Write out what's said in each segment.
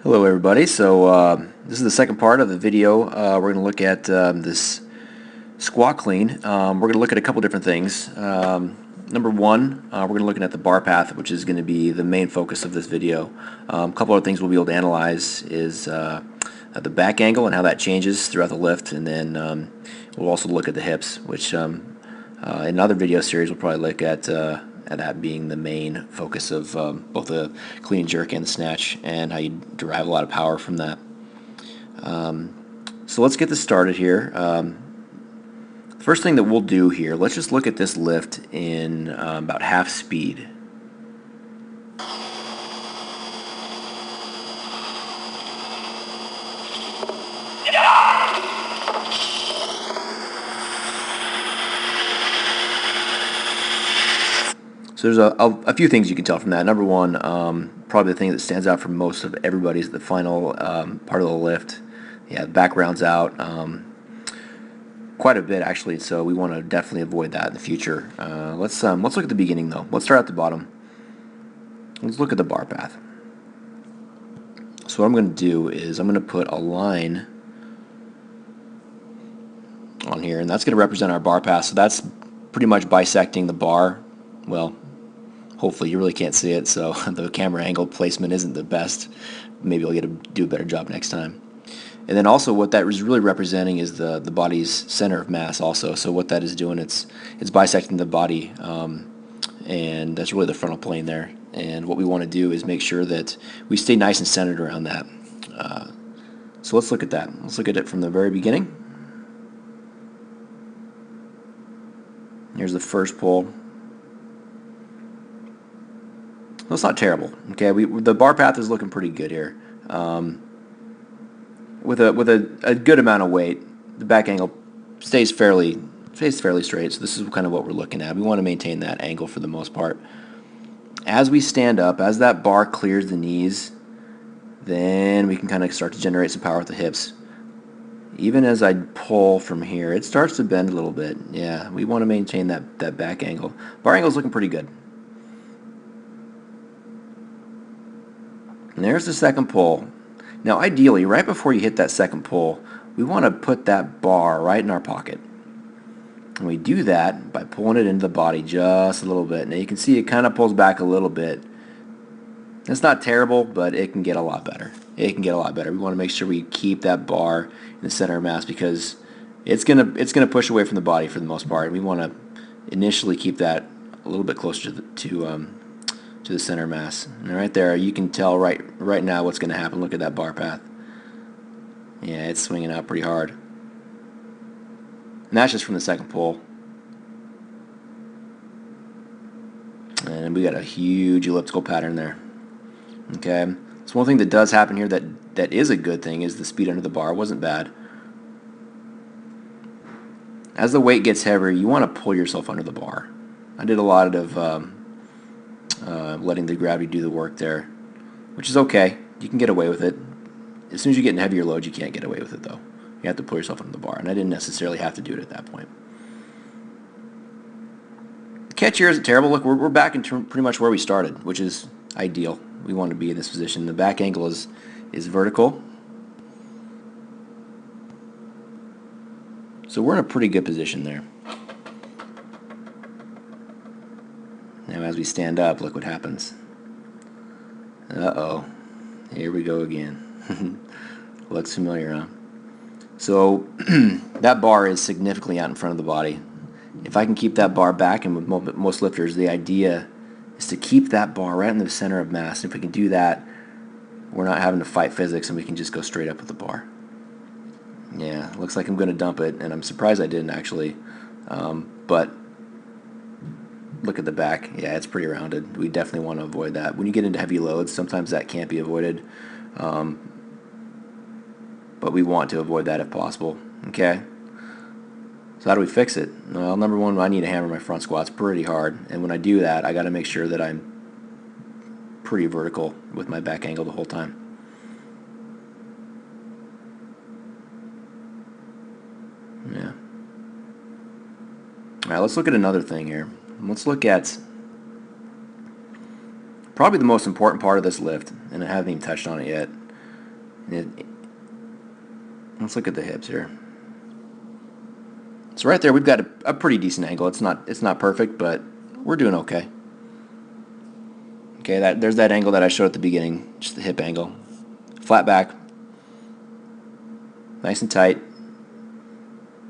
Hello everybody. This is the second part of the video. We're going to look at this squat clean. We're going to look at a couple different things. Number one, we're going to look at the bar path, which is going to be the main focus of this video. A couple of things we'll be able to analyze is the back angle and how that changes throughout the lift, and then we'll also look at the hips, which in another video series we'll probably look at that being the main focus of both the clean and jerk and the snatch, and how you derive a lot of power from that. So let's get this started here. First thing that we'll do here, let's just look at this lift in about half speed. So there's a few things you can tell from that. Number one, probably the thing that stands out for most of everybody is the final part of the lift. Yeah, the back rounds out quite a bit actually, so we want to definitely avoid that in the future. Let's look at the beginning though. Let's start at the bottom. Let's look at the bar path. So what I'm going to do is I'm going to put a line on here, and that's going to represent our bar path. So that's pretty much bisecting the bar. Well, hopefully you really can't see it, so the camera angle placement isn't the best. Maybe I'll get to do a better job next time. And then also what that is really representing is the body's center of mass also. So what that is doing, it's bisecting the body, and that's really the frontal plane there. And what we want to do is make sure that we stay nice and centered around that. So let's look at that. Let's look at it from the very beginning. Here's the first pull. That's not terrible. Okay, the bar path is looking pretty good here. With a good amount of weight, the back angle stays fairly straight. So this is kind of what we're looking at. We want to maintain that angle for the most part. As we stand up, as that bar clears the knees, then we can kind of start to generate some power with the hips. Even as I pull from here, it starts to bend a little bit. Yeah, we want to maintain that back angle. Bar angle is looking pretty good. And there's the second pull. Now ideally, right before you hit that second pull, we want to put that bar right in our pocket. And we do that by pulling it into the body just a little bit. Now you can see it kind of pulls back a little bit. It's not terrible, but it can get a lot better. It can get a lot better. We want to make sure we keep that bar in the center of mass, because it's gonna push away from the body for the most part. We want to initially keep that a little bit closer to the center of mass. And right there, you can tell right now what's going to happen. Look at that bar path. Yeah, it's swinging out pretty hard. And that's just from the second pull. And we got a huge elliptical pattern there. Okay, so one thing that does happen here that is a good thing is the speed under the bar wasn't bad. As the weight gets heavier, you want to pull yourself under the bar. I did a lot of letting the gravity do the work there, which is okay. You can get away with it. As soon as you get in heavier loads, you can't get away with it though. You have to pull yourself under the bar, and I didn't necessarily have to do it at that point. The catch here isn't terrible. Look, we're back in pretty much where we started, which is ideal. We want to be in this position. The back angle is vertical, so we're in a pretty good position there. Now as we stand up, look what happens. Uh-oh. Here we go again. Looks familiar, huh? So that bar is significantly out in front of the body. If I can keep that bar back, and with most lifters, the idea is to keep that bar right in the center of mass. If we can do that, we're not having to fight physics, and we can just go straight up with the bar. Yeah, looks like I'm going to dump it, and I'm surprised I didn't actually. But look at the back. Yeah, it's pretty rounded. We definitely want to avoid that. When you get into heavy loads, sometimes that can't be avoided. But we want to avoid that if possible. Okay? So how do we fix it? Well, number one, I need to hammer my front squats pretty hard. And when I do that, I got to make sure that I'm pretty vertical with my back angle the whole time. Yeah. All right, let's look at another thing here. Let's look at probably the most important part of this lift, and I haven't even touched on it yet. Let's look at the hips here. So right there, we've got a pretty decent angle. It's not perfect, but we're doing okay. Okay, there's that angle that I showed at the beginning, just the hip angle. Flat back, nice and tight.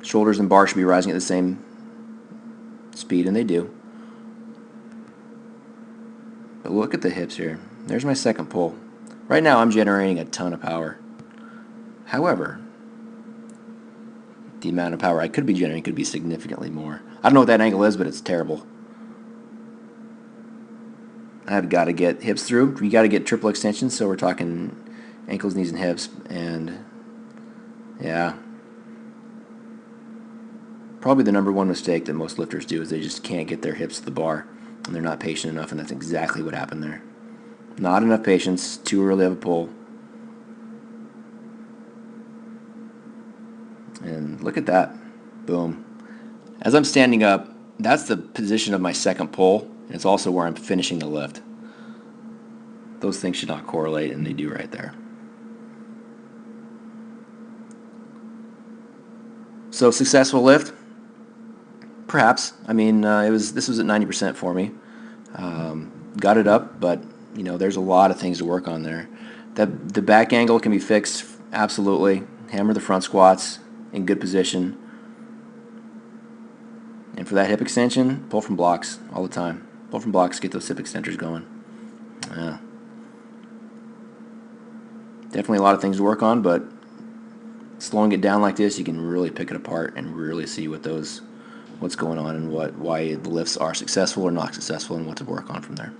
Shoulders and bar should be rising at the same speed, and they do. But look at the hips here. There's my second pull. Right now I'm generating a ton of power. However, the amount of power I could be generating could be significantly more. I don't know what that angle is, but it's terrible. I've got to get hips through. We got to get triple extensions, so we're talking ankles, knees, and hips. And yeah, probably the number one mistake that most lifters do is they just can't get their hips to the bar, and they're not patient enough, and that's exactly what happened there. Not enough patience, too early of a pull. And look at that. Boom. As I'm standing up, that's the position of my second pull, and it's also where I'm finishing the lift. Those things should not correlate, and they do right there. So successful lift? Perhaps. I mean, this was at 90% for me. Got it up, but there's a lot of things to work on there. The back angle can be fixed, absolutely. Hammer the front squats in good position. And for that hip extension, pull from blocks all the time. Pull from blocks, get those hip extenders going. Yeah. Definitely a lot of things to work on, but slowing it down like this, you can really pick it apart and really see what's going on and why the lifts are successful or not successful and what to work on from there.